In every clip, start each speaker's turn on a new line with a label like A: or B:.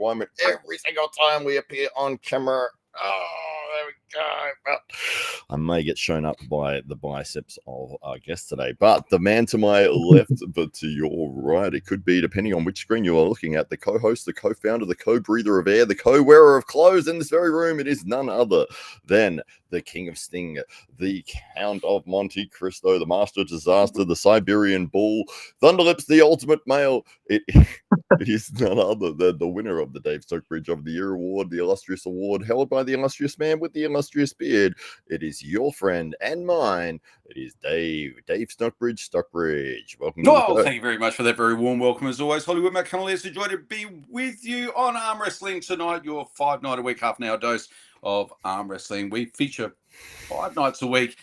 A: requirement every single time we appear on camera. Oh, there we go. But I may get shown up by the biceps of our guest today. But the man to my left, but to your right, it could be, depending on which screen you are looking at, the co-host, the co-founder, the co-breather of air, the co-wearer of clothes in this very room. It is none other than the King of Sting, the Count of Monte Cristo, the Master of Disaster, the Siberian Bull, Thunderlips, the ultimate male. It is none other than the winner of the Dave Stockbridge of the Year award, the illustrious award held by the illustrious man with the illustrious beard. It is your friend and mine. It is Dave Stockbridge. Welcome to the show.
B: Thank you very much for that very warm welcome as always. Hollywood Matt Connelly is enjoyed to be with you on Arm Wrestling tonight, your 5 night a week, half an hour dose of arm wrestling. We feature 5 nights a week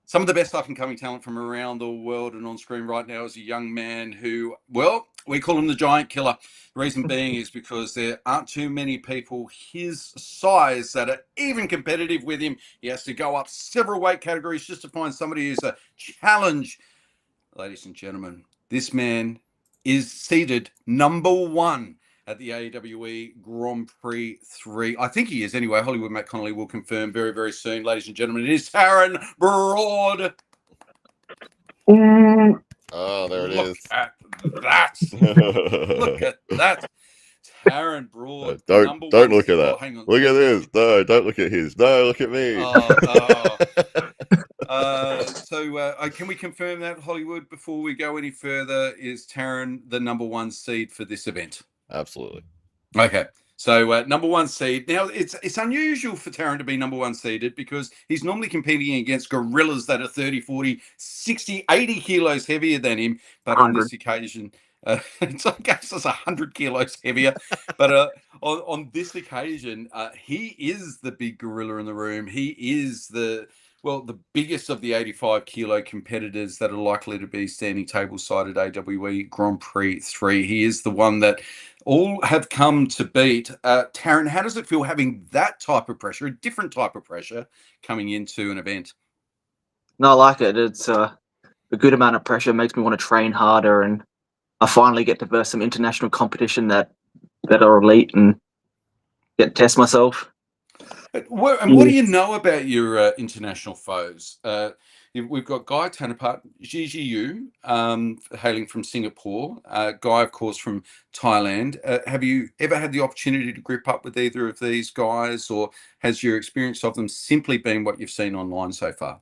B: some of the best up-and-coming talent from around the world, and on screen right now is a young man who, well, we call him the Giant Killer. The reason being is because there aren't too many people his size that are even competitive with him. He has to go up several weight categories just to find somebody who's a challenge. Ladies and gentlemen, this man is seated number 1 at the AWE Grand Prix 3. I think he is anyway. Hollywood Matt Connelly will confirm very, very soon. Ladies and gentlemen, it is Taran Broad.
A: Oh, there it
B: Look
A: is.
B: at that. Look at that. Taran Broad.
A: Don't look at that. Hang on. Look at this. No, don't look at his. No, look at me.
B: Can we confirm that, Hollywood, before we go any further? Is Taran the number 1 seed for this event?
A: Absolutely.
B: Okay. So number 1 seed. Now, it's unusual for Taran to be number 1 seeded because he's normally competing against gorillas that are 30, 40, 60, 80 kilos heavier than him. But 100. On this occasion, it's I guess it's 100 kilos heavier. But on this occasion, he is the big gorilla in the room. He is the biggest of the 85 kilo competitors that are likely to be standing tableside at AWE Grand Prix 3. He is the one that all have come to beat. Taran, how does it feel having that type of pressure, a different type of pressure, coming into an event?
C: No, I like it. It's a good amount of pressure. It makes me want to train harder, and I finally get to verse some international competition that are elite and get to test myself.
B: What do you know about your international foes? We've got Guy Tanapat, Gigi Yu, hailing from Singapore. Guy, of course, from Thailand. Have you ever had the opportunity to grip up with either of these guys, or has your experience of them simply been what you've seen online so far?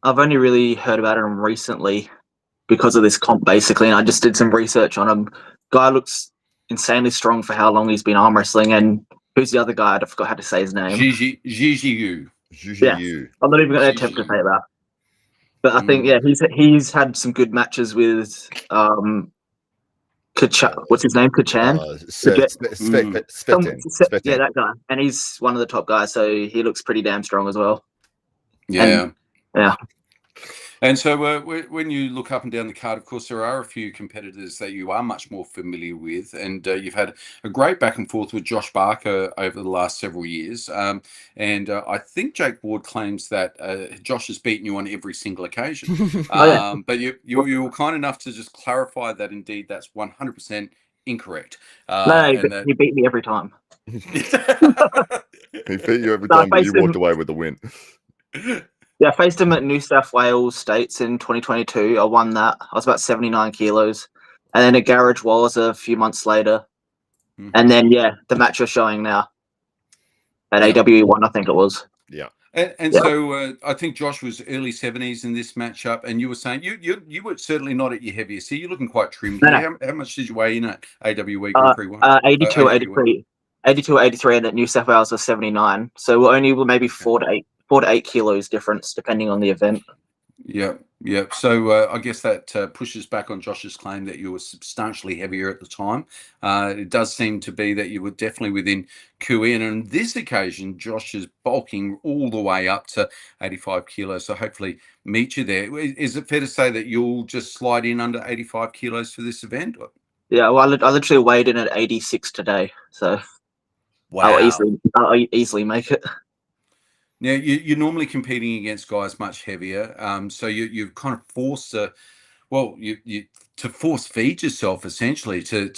C: I've only really heard about him recently because of this comp, basically, and I just did some research on him. Guy looks insanely strong for how long he's been arm wrestling, and who's the other guy? I forgot how to say his name.
B: Gigi Yu.
C: Yeah, I'm not even going to attempt to say that. But I think, he's had some good matches with what's his name? Kachan? Yeah, that guy. And he's one of the top guys, so he looks pretty damn strong as well.
B: Yeah.
C: Yeah.
B: And so when you look up and down the card, of course, there are a few competitors that you are much more familiar with. And you've had a great back and forth with Josh Barker over the last several years. And I think Jake Ward claims that Josh has beaten you on every single occasion. But you were kind enough to just clarify that indeed that's 100% incorrect.
C: He beat me every time.
A: He beat you every time, but you walked away with the win.
C: Yeah, I faced him at New South Wales States in 2022. I won that. I was about 79 kilos. And then at Garage Wars a few months later. Mm-hmm. And then, the match you're showing now at AWE1, I think it was.
B: Yeah. So I think Josh was early 70s in this matchup, and you were saying you were certainly not at your heaviest. So you're looking quite trim. No. How much did you weigh in at AWE Grand Prix 1?
C: 82, 83. 82, 83, and at New South Wales was 79. So we're only maybe 4 to 8 kilos difference, depending on the event.
B: Yeah. So I guess that pushes back on Josh's claim that you were substantially heavier at the time. It does seem to be that you were definitely within QE. And on this occasion, Josh is bulking all the way up to 85 kilos. So hopefully meet you there. Is it fair to say that you'll just slide in under 85 kilos for this event?
C: Yeah, well, I literally weighed in at 86 today. So
B: wow.
C: I'll easily make it.
B: Now, you're normally competing against guys much heavier, so you've kind of forced to force feed yourself essentially to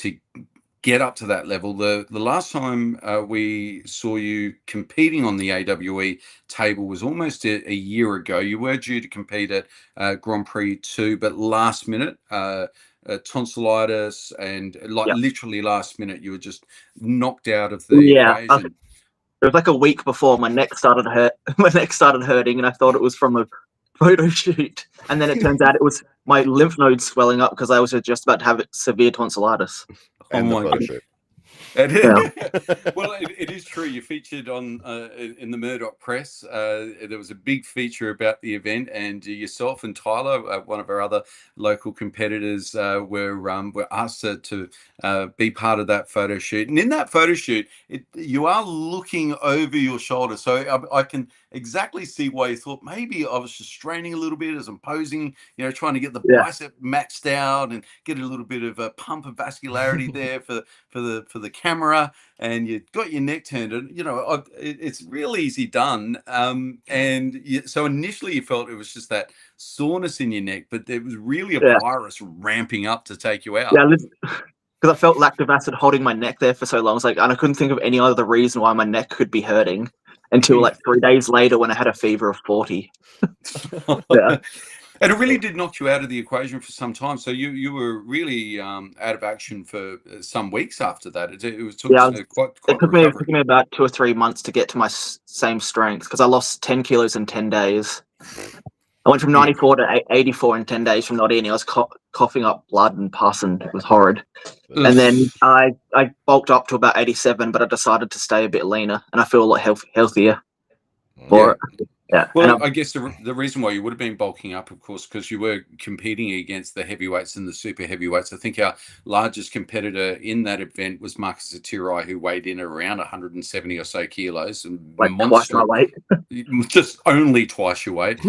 B: get up to that level. The last time we saw you competing on the AWE table was almost a year ago. You were due to compete at Grand Prix 2, but last minute, tonsillitis and literally last minute, you were just knocked out of the equation.
C: It was like a week before my neck started hurting, and I thought it was from a photo shoot. And then it turns out it was my lymph nodes swelling up because I was just about to have severe tonsillitis.
A: And the photo shoot.
B: Well, it is true. You featured on in the Murdoch Press. There was a big feature about the event, and yourself and Tyler, one of our other local competitors, were asked to be part of that photo shoot. And in that photo shoot, you are looking over your shoulder, so I can exactly see why you thought maybe I was just straining a little bit as I'm posing, trying to get the bicep maxed out and get a little bit of a pump of vascularity there for the camera, and you got your neck turned, and it's real easy done. So initially you felt it was just that soreness in your neck, but there was really a virus ramping up to take you out.
C: Because I felt lactic acid holding my neck there for so long. And I couldn't think of any other reason why my neck could be hurting until like 3 days later when I had a fever of 40.
B: And it really did knock you out of the equation for some time. So you were really out of action for some weeks after that. It took
C: me about 2 or 3 months to get to my same strength because I lost 10 kilos in 10 days. I went from 94 to 84 in 10 days from not eating. I was coughing up blood and pus, and it was horrid. And then I bulked up to about 87, but I decided to stay a bit leaner, and I feel a lot healthier for it. Yeah.
B: Well, I guess the reason why you would have been bulking up, of course, because you were competing against the heavyweights and the super heavyweights. I think our largest competitor in that event was Marcus Atirai, who weighed in around 170 or so kilos. And
C: like twice my weight.
B: Just only twice your weight.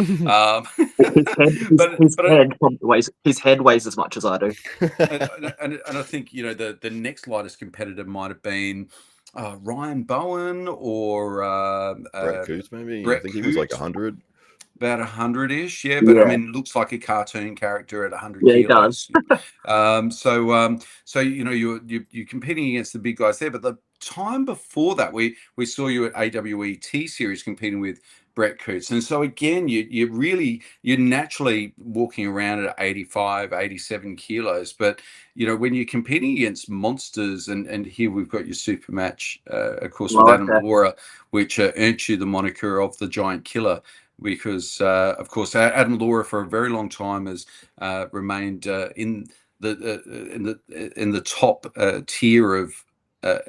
C: His head weighs as much as I do.
B: And I think, the next lightest competitor might have been Ryan Bowen or
A: Brett Coots, maybe.
B: Brett
A: I think he was like 100.
B: About 100-ish, But I mean, looks like a cartoon character at 100 kilos.
C: He does.
B: So you're competing against the big guys there. But the time before that, we saw you at AWE T Series competing with Brett Coots, and so again, you're naturally walking around at 85, 87 kilos. But when you're competing against monsters, and here we've got your super match, of course, with Adam Laura, which earned you the moniker of the Giant Killer. Because, of course, Adam Laura for a very long time has remained in the top tier of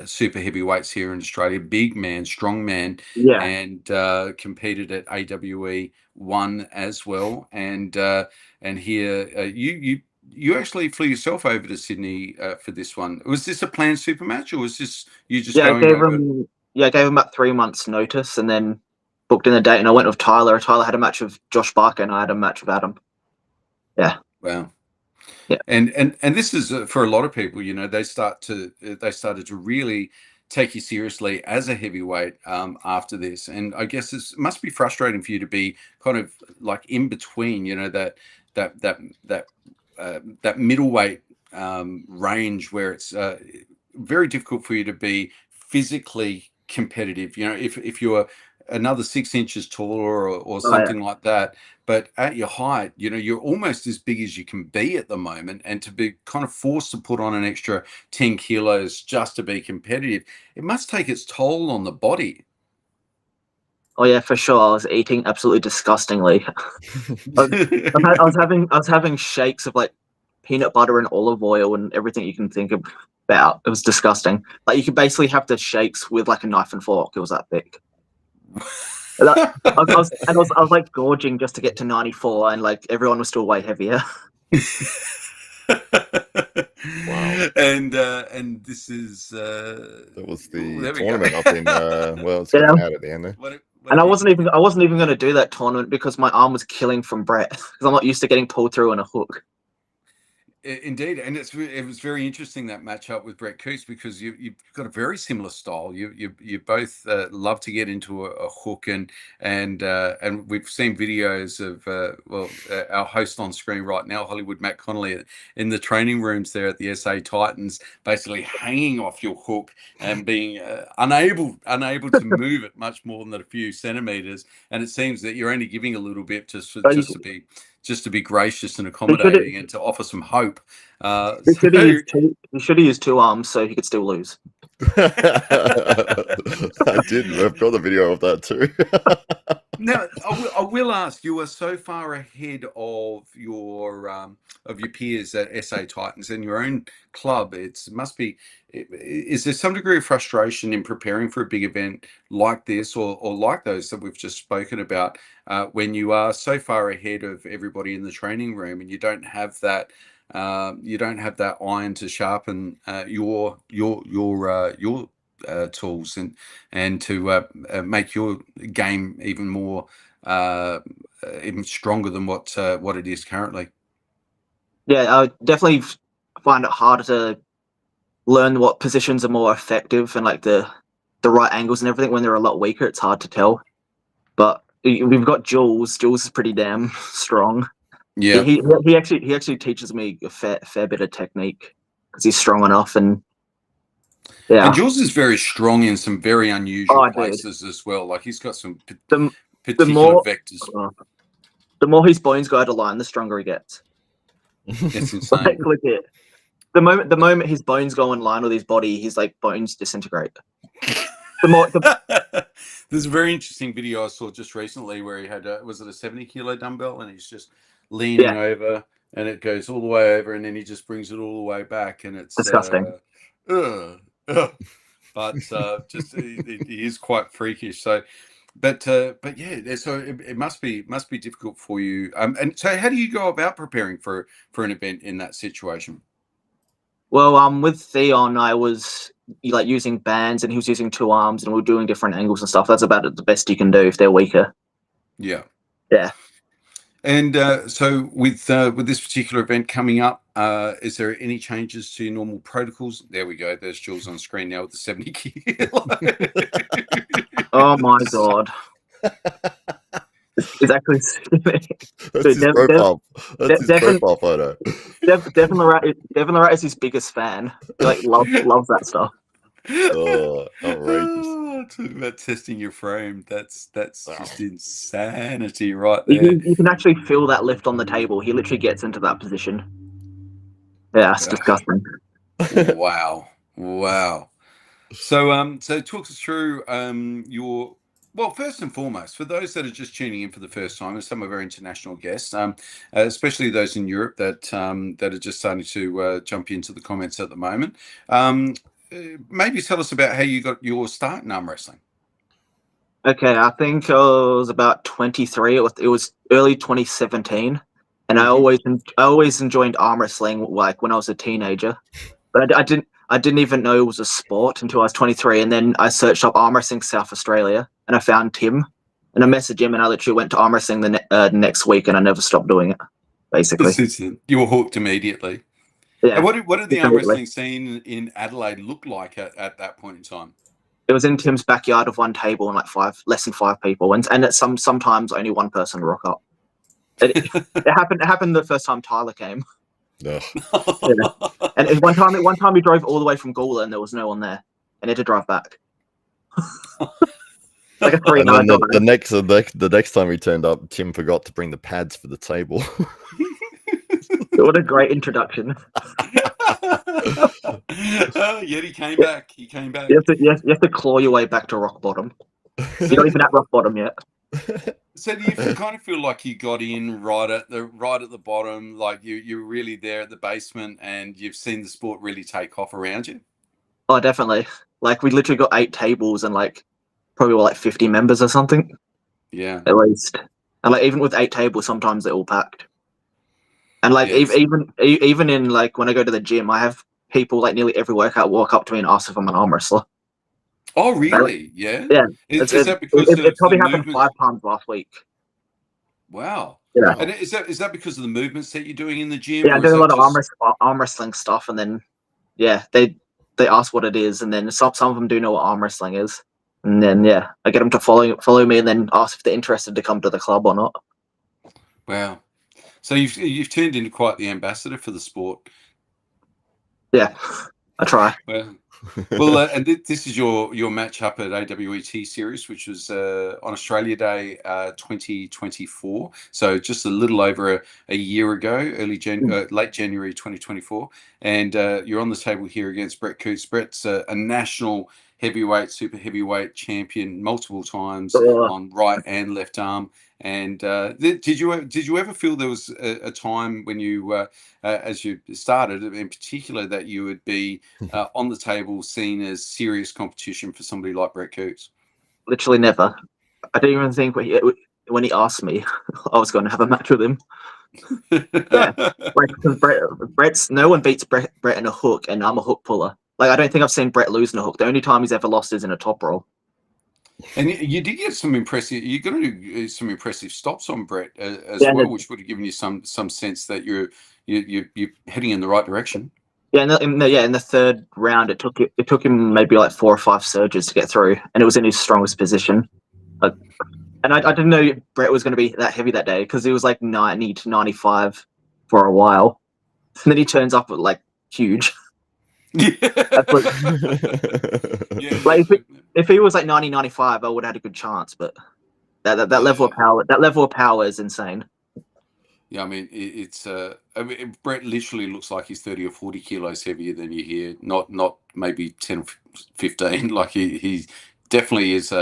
B: super heavyweights here in Australia. Big man, strong man, and competed at AWE 1 as well. And here you actually flew yourself over to Sydney for this one. Was this a planned super match, or was this you just going over?
C: I gave him about 3 months' notice, and then booked in a date, and I went with Tyler. Tyler had a match with Josh Barker, and I had a match with Adam. Yeah.
B: Wow.
C: Yeah.
B: And this is for a lot of people. They started to really take you seriously as a heavyweight after this, and I guess it must be frustrating for you to be kind of like in between. That middleweight range where it's very difficult for you to be physically competitive. If you're another 6 inches taller or something like that, but at your height, you're almost as big as you can be at the moment, and to be kind of forced to put on an extra 10 kilos just to be competitive, it must take its toll on the body.
C: Oh yeah, for sure. I was eating absolutely disgustingly. I was having shakes of like peanut butter and olive oil and everything you can think about. It was disgusting. Like you could basically have the shakes with like a knife and fork. It was that big. I was like gorging just to get to 94, and like everyone was still way heavier.
A: Wow.
B: And this is
A: that was the tournament up in it's out at the end there.
C: And I wasn't even going to do that tournament because my arm was killing from Brett, because I'm not used to getting pulled through on a hook.
B: Indeed, and it was very interesting, that matchup with Brett Coos, because you've got a very similar style. You both love to get into a hook, and we've seen videos of our host on screen right now, Hollywood Matt Connelly, in the training rooms there at the SA Titans, basically hanging off your hook and being unable to move it much more than a few centimeters. And it seems that you're only giving a little bit just to be gracious and accommodating and to offer some hope.
C: He should have used two arms so he could still lose.
A: I did. I've got the video of that too.
B: Now, I will ask, you are so far ahead of your peers at SA Titans and your own club. Is there some degree of frustration in preparing for a big event like this, or like those that we've just spoken about, when you are so far ahead of everybody in the training room and you don't have that iron to sharpen your tools and to make your game even more even stronger than what it is currently?
C: Yeah, I definitely find it harder to learn what positions are more effective and like the right angles and everything. When they're a lot weaker, it's hard to tell. But we've got Jules. Jules is pretty damn strong.
B: Yeah,
C: he actually teaches me a fair bit of technique because he's strong enough. And yeah,
B: and Jules is very strong in some very unusual places as well. Like, he's got some particular vectors.
C: The more his bones go out of line, the stronger he gets.
B: It's insane.
C: Like, legit. The moment his bones go in line with his body, his like bones disintegrate.
B: There's a very interesting video I saw just recently where he had was it a 70-kilo dumbbell, and he's just leaning over, and it goes all the way over, and then he just brings it all the way back, and it's
C: disgusting.
B: But just he is quite freakish. So, but yeah, so it must be difficult for you. And so, how do you go about preparing for an event in that situation?
C: Well, with Theon, I was like using bands, and he was using two arms, and we were doing different angles and stuff. That's about the best you can do if they're weaker.
B: Yeah.
C: Yeah.
B: And so with this particular event coming up, is there any changes to normal protocols? There we go. There's Jules on screen now with the 70 kilo.
C: Oh my god. It's actually
A: that's his profile. That's his profile photo.
C: Devin Lorette is his biggest fan. He like loves that stuff.
A: Oh, outrageous.
B: Talk about testing your frame. That's just insanity right there.
C: You can actually feel that lift on the table. He literally gets into that position. Yeah, it's disgusting.
B: Wow. So talk us through first and foremost, for those that are just tuning in for the first time, and some of our international guests, especially those in Europe that are just starting to jump into the comments at the moment, maybe tell us about how you got your start in arm wrestling.
C: Okay, I think I was about 23. It was early 2017, and I always enjoyed arm wrestling like when I was a teenager, but I didn't even know it was a sport until I was 23. And then I searched up arm wrestling South Australia, and I found Tim, and I messaged him, and I literally went to arm wrestling the next week, and I never stopped doing it. Basically,
B: you were hooked immediately. Yeah. And what did the arm wrestling scene in Adelaide look like at that point in time?
C: It was in Tim's backyard of one table and like less than five people, and sometimes only one person would rock up. It happened the first time Tyler came.
A: No.
C: Yeah. And one time he drove all the way from Gawler and there was no one there, and he had to drive back. Like a 3-night
A: the next time he turned up, Tim forgot to bring the pads for the table.
C: What a great introduction.
B: Yet he came back.
C: You have to claw your way back to rock bottom. You're not even at rock bottom yet.
B: So do you kind of feel like you got in right at the bottom, like you're really there at the basement, and you've seen the sport really take off around you?
C: Oh, definitely. Like, we literally got 8 tables and like probably like 50 members or something.
B: Yeah,
C: at least. And like even with 8 tables, sometimes they're all packed. And like even in like when I go to the gym, I have people like nearly every workout walk up to me and ask if I'm an arm wrestler.
B: Oh, really? Yeah.
C: Yeah.
B: Is that because
C: it probably happened 5 times last week.
B: Wow.
C: Yeah.
B: And is that because of the movements that you're doing in the gym?
C: Yeah, I
B: or
C: do
B: is
C: a
B: that
C: lot of
B: just...
C: arm wrestling stuff, and then they ask what it is, and then some of them do know what arm wrestling is, and then I get them to follow me, and then ask if they're interested to come to the club or not.
B: Wow. So you've turned into quite the ambassador for the sport.
C: Yeah, I try.
B: Well, and this is your match up at AWET Series, which was on Australia Day 2024. So just a little over a year ago, late January 2024. And you're on the table here against Brett Coots. Brett's a national heavyweight, super heavyweight champion multiple times on right and left arm. And did you ever feel there was a time when you, as you started in particular, that you would be on the table seen as serious competition for somebody like Brett Coots?
C: Literally never. I didn't even think when he asked me, I was going to have a match with him. Yeah, Brett's no one beats Brett in a hook, and I'm a hook puller. Like, I don't think I've seen Brett lose in a hook. The only time he's ever lost is in a top roll.
B: And you did get some impressive. You're going to do some impressive stops on Brett as well, which would have given you some sense that you're heading in the right direction.
C: Yeah, in the third round, it took him maybe like 4 or 5 surges to get through, and it was in his strongest position. And I didn't know Brett was going to be that heavy that day, because he was like 90 to 95 for a while, and then he turns up with like huge.
B: Yeah.
C: Like, if he was like 90, 95, I would have had a good chance. But that level of power is insane.
B: Yeah, I mean, Brett literally looks like he's 30 or 40 kilos heavier than you here. Not maybe 10 or 15. Like he definitely is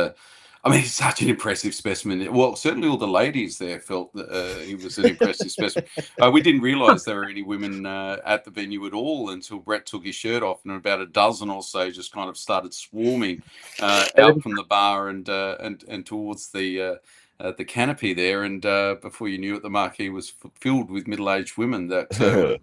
B: he's such an impressive specimen. Well, certainly all the ladies there felt that he was an impressive specimen. We didn't realise there were any women at the venue at all until Brett took his shirt off, and about a dozen or so just kind of started swarming out from the bar and towards the canopy there, and before you knew it, the marquee was filled with middle-aged women that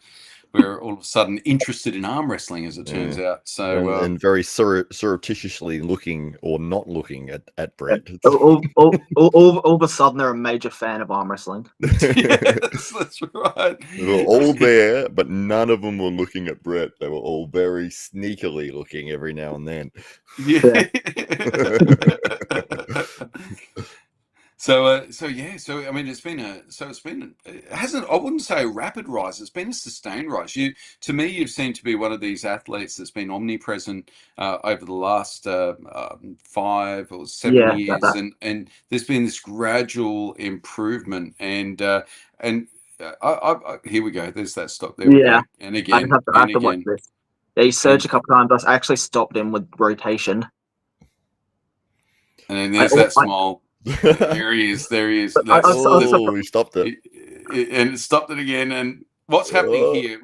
B: were all of a sudden interested in arm wrestling, as it turns out. So
A: and very surreptitiously looking or not looking at Brett.
C: All of a sudden, they're a major fan of arm wrestling.
B: Yes, that's right.
A: They were all there, but none of them were looking at Brett. They were all very sneakily looking every now and then.
B: Yeah. So I mean, it hasn't, I wouldn't say a rapid rise, it's been a sustained rise. To me, you've seemed to be one of these athletes that's been omnipresent over the last 5 or 7 years, and there's been this gradual improvement, and here we go, there's that stop, there we go, and again,
C: I have to watch this. Yeah, he surged a couple times. I actually stopped him with rotation.
B: And then there's that smile. There he is.
A: He stopped it.
B: And it stopped it again. And what's happening here?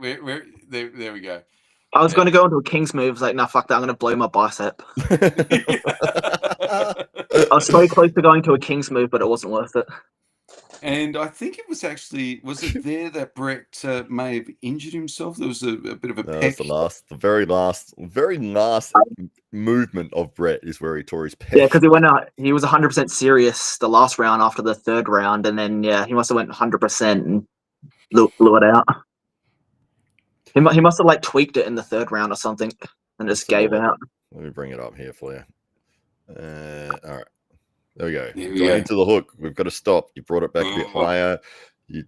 B: There we go.
C: I was going to go into a King's move. I was like, nah, fuck that. I'm going to blow my bicep. I was so close to going to a King's move, but it wasn't worth it.
B: And I think it was it there that Brett may have injured himself? There was a bit of a peck.
A: The very last movement of Brett is where he tore his pec.
C: Yeah, because he went out. He was 100% serious the last round after the third round, and then he must have went 100% and blew it out. He must have like tweaked it in the third round or something, and just gave out.
A: Let me bring it up here for you. All right. There we go. Going into the hook. We've got to stop. You brought it back a bit higher. You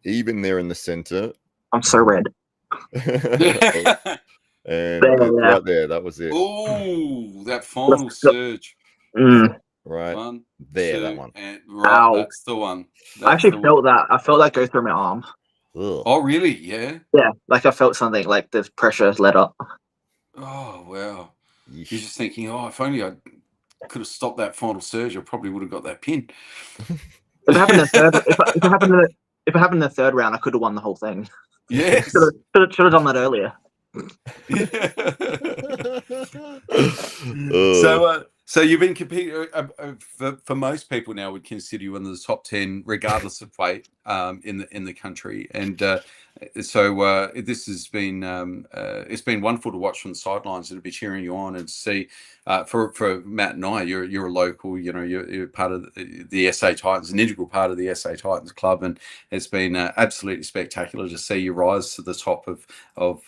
A: even there in the center.
C: I'm so red.
A: And right there, that was it.
B: Oh, that final surge.
A: Right.
B: 1,
A: there,
B: 2,
A: that one.
B: And right, that's the one.
C: I actually felt that. I felt that go through my arm.
A: Ugh.
B: Oh, really? Yeah.
C: Yeah, like I felt something, like the pressure let up.
B: Oh, wow. You're just thinking, if only I could have stopped that final surge, I probably would have got that pin.
C: If it happened if it happened in the third round, I could have won the whole thing.
B: Yes.
C: Should have done that earlier.
B: So you've been competing for most people now would consider you one of the top 10, regardless of weight, in the country, and So this has been it's been wonderful to watch from the sidelines and to be cheering you on and to see for Matt and I, you're a local, you're part of the SA Titans, an integral part of the SA Titans club, and it's been absolutely spectacular to see you rise to the top of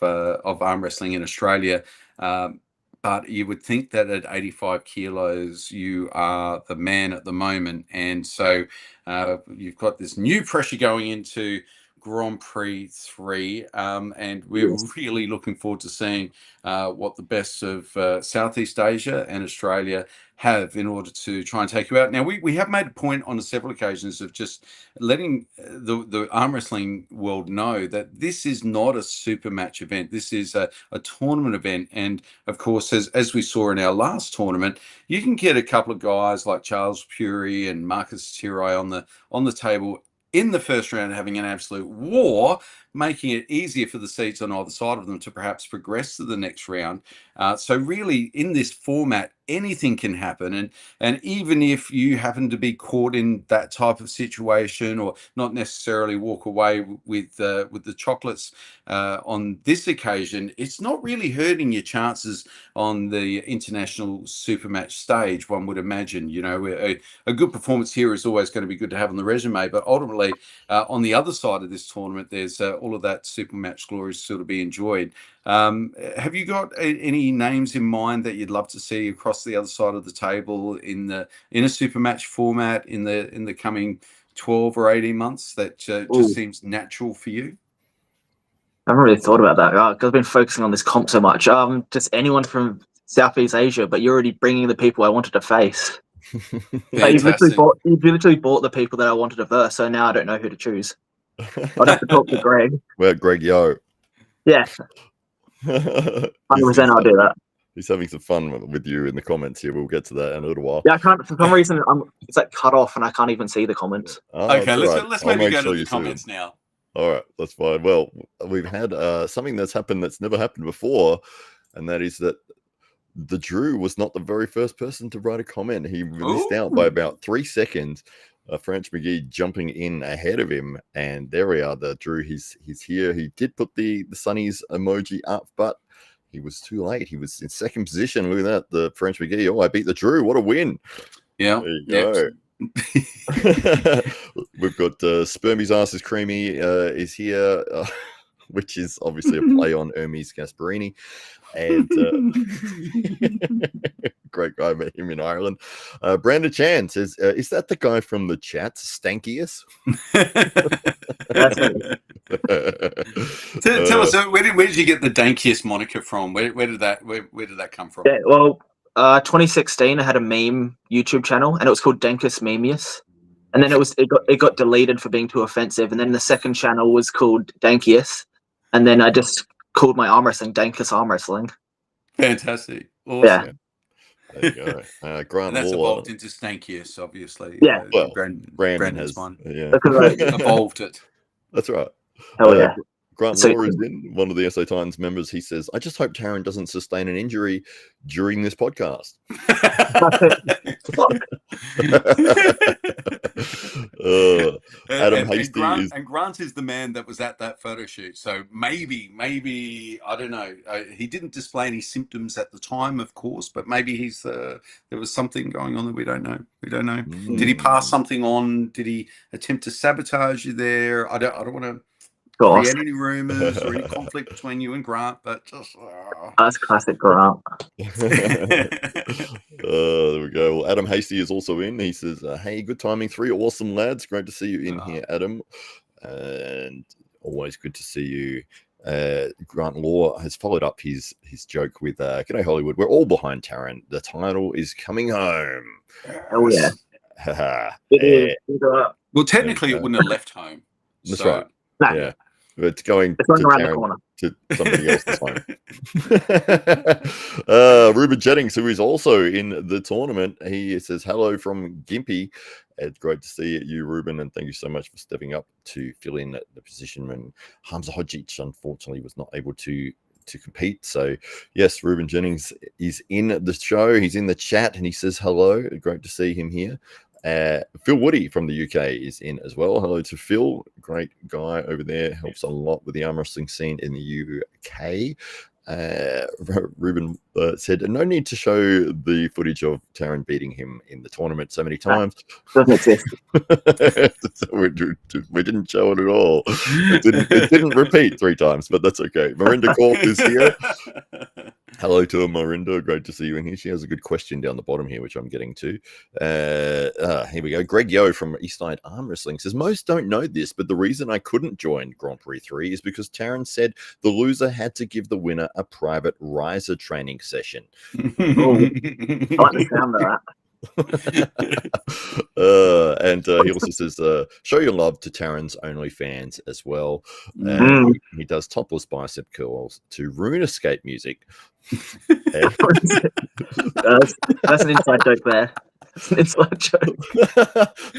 B: arm wrestling in Australia. But you would think that at 85 kilos, you are the man at the moment, and so you've got this new pressure going into Grand Prix 3, and we're really looking forward to seeing what the best of Southeast Asia and Australia have in order to try and take you out. Now, we have made a point on several occasions of just letting the arm wrestling world know that this is not a super match event. This is a tournament event. And of course, as we saw in our last tournament, you can get a couple of guys like Charles Puri and Marcus Tirai on the table in the first round, having an absolute war, making it easier for the seeds on either side of them to perhaps progress to the next round. So really, in this format, anything can happen. And even if you happen to be caught in that type of situation or not necessarily walk away with the chocolates on this occasion, it's not really hurting your chances on the international super match stage, one would imagine. A good performance here is always going to be good to have on the resume, but ultimately on the other side of this tournament, there's all of that super match glory still to be enjoyed. Have you got any names in mind that you'd love to see across the other side of the table in a super match format in the coming 12 or 18 months that just seems natural for you?
C: I haven't really thought about that because I've been focusing on this comp so much. Just anyone from Southeast Asia, but you're already bringing the people I wanted to face. Like, you've literally bought the people that I wanted to verse, so now I don't know who to choose. I'd have to talk to Greg.
A: Well, Greg, yo.
C: Yeah. 100% I'll do that.
A: He's having some fun with you in the comments here. We'll get to that in a little while.
C: Yeah, I can't, for some reason, it's like cut off and I can't even see the comments.
B: Oh, okay, let's maybe go to the comments now.
A: All right, that's fine. Well, we've had something that's happened that's never happened before, and that is that the Drew was not the very first person to write a comment. He missed out by about 3 seconds. French McGee jumping in ahead of him, and there we are. The Drew, he's here. He did put the Sunnies emoji up, but he was too late. He was in second position. Look at that, the French McGee. Oh, I beat the Drew. What a win!
B: Yeah,
A: there you go. We've got Spermy's ass is creamy is here, which is obviously a play on Hermes Gasparini, and great guy, met him in Ireland. Brandon Chan says, is that the guy from the chat, Stankius?
B: Tell us, where did you get the Dankius moniker from? Where did that come from?
C: Yeah, well, 2016, I had a meme YouTube channel, and it was called Dankus Memius. And then it got deleted for being too offensive. And then the second channel was called Dankius, and then I just called my arm wrestling Dankus Arm Wrestling.
B: Fantastic, awesome.
C: Yeah.
A: There you go. Grant
B: and that's
A: Law
B: evolved into Stankius, obviously.
C: Yeah.
A: Well,
B: Brandon has one.
A: Yeah.
B: Evolved it.
A: That's right.
C: Oh yeah.
A: Grant Law is in, one of the SA Titans members. He says, I just hope Taran doesn't sustain an injury during this podcast. Adam Hasty
B: and Grant is the man that was at that photo shoot. So maybe I don't know. He didn't display any symptoms at the time, of course, but maybe there was something going on that we don't know. Did he pass something on? Did he attempt to sabotage you there? I don't want to create any rumors or any conflict between you and Grant, but just
C: that's classic Grant.
A: There we go. Well, Adam Hasty is also in. He says, hey, good timing, 3 awesome lads. Great to see you in here, Adam, and always good to see you. Grant Law has followed up his joke with G'day Hollywood, we're all behind Taran, the title is coming home.
C: Oh yeah.
B: Well, technically it wouldn't have left home.
A: That's right.
C: No.
A: Yeah, but it's going
C: around the corner
A: to somebody else's home. Ruben Jennings, who is also in the tournament, he says hello from Gympie. It's great to see you, Ruben, and thank you so much for stepping up to fill in the position when Hamza Hodzic unfortunately was not able to compete. So yes, Ruben Jennings is in the show. He's in the chat and he says hello. Great to see him here. Phil Woody from the UK is in as well. Hello to Phil, great guy over there, helps a lot with the arm wrestling scene in the UK. Ruben said, no need to show the footage of Taran beating him in the tournament so many times.
C: Doesn't exist.
A: we didn't show it at all. It didn't repeat 3 times, but that's okay. Marinda Korf is here. Hello to Marinda. Great to see you in here. She has a good question down the bottom here, which I'm getting to. Here we go. Greg Yo from Eastside Arm Wrestling says, most don't know this, but the reason I couldn't join Grand Prix 3 is because Taran said the loser had to give the winner a private riser training session.
C: Oh, I like the sound of that.
A: And he also says, show your love to Taran's OnlyFans as well. He does topless bicep curls to Rune Escape music.
C: That's an inside joke there. It's an inside joke.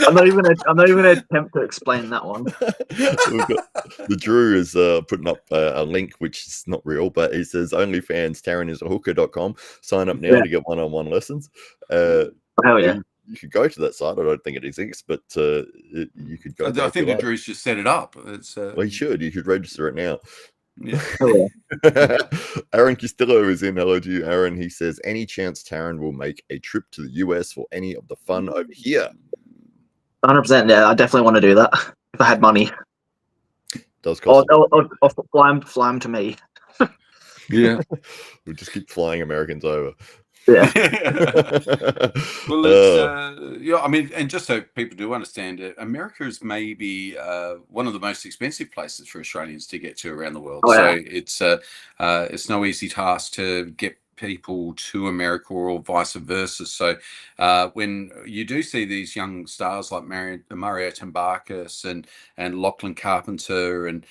C: I'm not even gonna attempt to explain that one.
A: The Drew is putting up a link which is not real, but he says OnlyFans Taran is a hooker.com. Sign up now to get one-on-one lessons.
C: Hell yeah.
A: You could go to that site. I don't think it exists, but you could go.
B: I think the Drew's just set it up. It's
A: well, you should register it now.
B: Yeah.
A: Aaron Castillo is in. Hello to you, Aaron. He says, any chance Taran will make a trip to the US for any of the fun over here?
C: 100%. Yeah, I definitely want to do that if I had money.
A: Does cost.
C: Or fly him to me.
B: Yeah.
A: We'll just keep flying Americans over.
C: Yeah.
B: Well, it's, yeah, I mean, and just so people do understand it, America is maybe one of the most expensive places for Australians to get to around the world. So it's no easy task to get people to America or vice versa. So when you do see these young stars like Mario Tambakis and Lachlan Carpenter and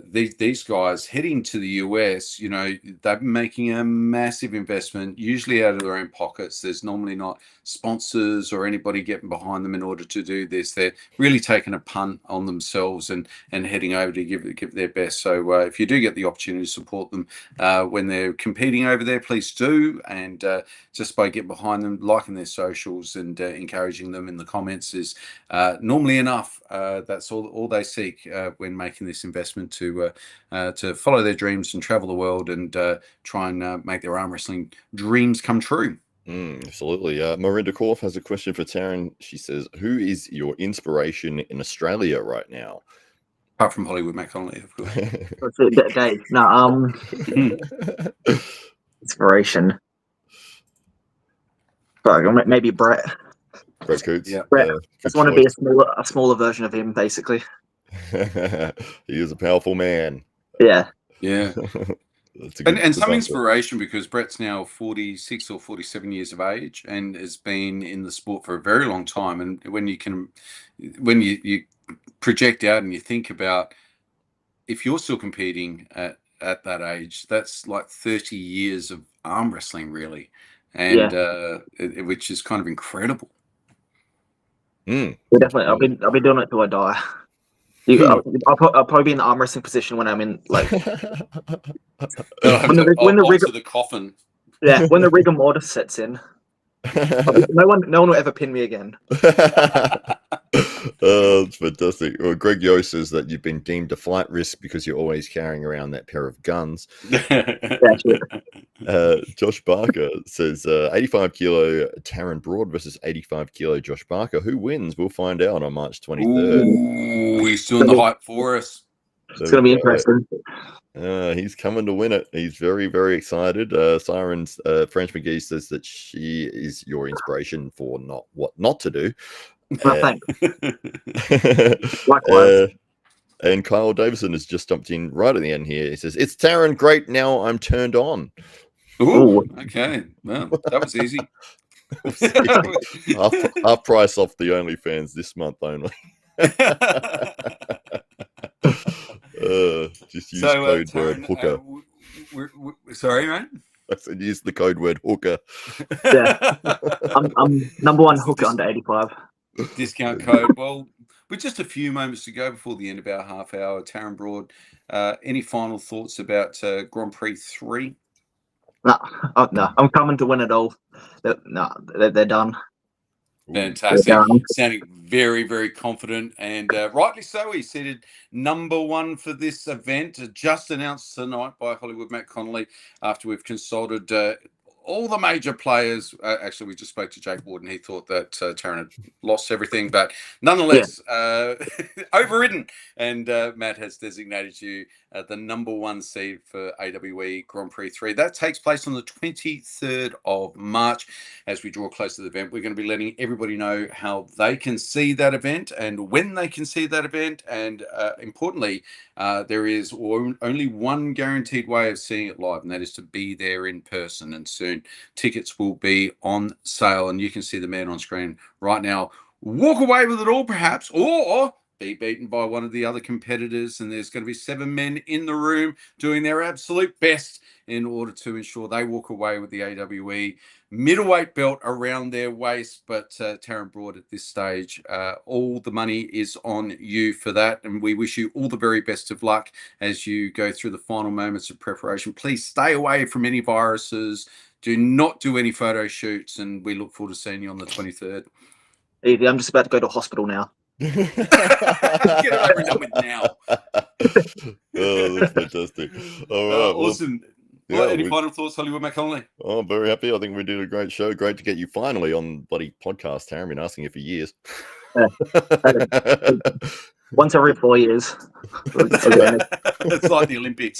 B: these guys heading to the US, you know, they're making a massive investment, usually out of their own pockets. There's normally not sponsors or anybody getting behind them in order to do this. They're really taking a punt on themselves and heading over to give their best. So if you do get the opportunity to support them when they're competing over there, please do. And just by getting behind them, liking their socials and encouraging them in the comments is normally enough. That's all they seek when making this investment to follow their dreams and travel the world and try and make their arm wrestling dreams come true.
A: Absolutely. Marinda Korf has a question for Taran. She says, who is your inspiration in Australia right now?
B: Apart from Hollywood Matt Connelly, of course.
C: Dave. No, inspiration. But maybe Brett.
A: Brett Coots.
C: Yeah. Brett. I just want to be a smaller version of him, basically.
A: He is a powerful man.
C: Yeah.
B: Yeah. And some inspiration because Brett's now 46 or 47 years of age and has been in the sport for a very long time. And when you project out and you think about if you're still competing at that age, that's like 30 years of arm wrestling, really, and which is kind of incredible.
C: Definitely, I'll be doing it till I die. I'll probably be in the arm wrestling position when I'm in like when the
B: coffin.
C: Yeah, when the rigor mortis sets in. No one will ever pin me again.
A: That's fantastic. Well, Greg Yo says that you've been deemed a flight risk because you're always carrying around that pair of guns. Josh Barker says 85 kilo Taran Broad versus 85 kilo Josh Barker. Who wins? We'll find out on March 23rd.
B: Ooh, he's doing the hype for us.
C: It's going to be interesting.
A: He's coming to win it. He's very, very excited. Sirens French McGee says that she is your inspiration for what not to do.
C: Thanks. Likewise.
A: And Kyle Davison has just jumped in right at the end here. He says, "It's Taran, great. Now I'm turned on."
B: Ooh, okay. Well, that was easy.
A: half price off the OnlyFans this month only. Just use code word hooker.
B: Sorry, mate.
A: I said use the code word hooker.
C: Yeah, I'm number one hooker under 85.
B: Discount code. Well, with just a few moments to go before the end of our half hour, Taran Broad, any final thoughts about Grand Prix 3?
C: No, I'm coming to win it all. They're done.
B: Fantastic. Sounding very, very confident, and rightly so. He said number one for this event, just announced tonight by Hollywood Matt Connelly after we've consulted all the major players. Actually, we just spoke to Jake Warden. He thought that Taran had lost everything, but nonetheless, overridden. And Matt has designated you the number one seed for AWE Grand Prix 3. That takes place on the 23rd of March. As we draw close to the event, we're going to be letting everybody know how they can see that event and when they can see that event. And importantly, there is only one guaranteed way of seeing it live, and that is to be there in person. And soon tickets will be on sale, and you can see the man on screen right now walk away with it all, perhaps, or be beaten by one of the other competitors. And there's going to be 7 men in the room doing their absolute best in order to ensure they walk away with the AWE middleweight belt around their waist. But Taran Broad, at this stage, all the money is on you for that, and we wish you all the very best of luck as you go through the final moments of preparation. Please stay away from any viruses. Do not do any photo shoots, and we look forward to seeing you on the 23rd.
C: Easy. I'm just about to go to hospital now.
B: Get it over and done with now.
A: Oh, that's fantastic. All right.
B: Awesome.
A: Well,
B: any final thoughts, Hollywood Matt Connelly?
A: Oh, I'm very happy. I think we did a great show. Great to get you finally on bloody podcast, Taran. Been asking you for years.
C: Once every 4 years.
B: It's like the Olympics.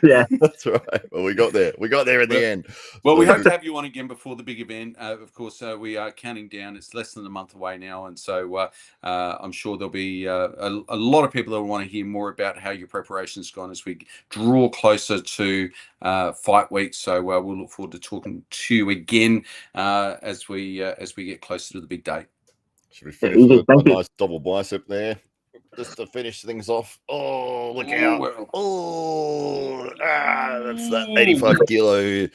C: Yeah,
A: that's right. Well, we got there. We got there in the end.
B: Well, we hope to have you on again before the big event. Of course, we are counting down. It's less than a month away now, and so I'm sure there'll be a lot of people that will want to hear more about how your preparation's gone as we draw closer to fight week. So we'll look forward to talking to you again as we get closer to the big day.
A: Should we finish with a nice double bicep there? Just to finish things off. Oh, look out.
B: Well.
A: Oh, that's that 85 kilo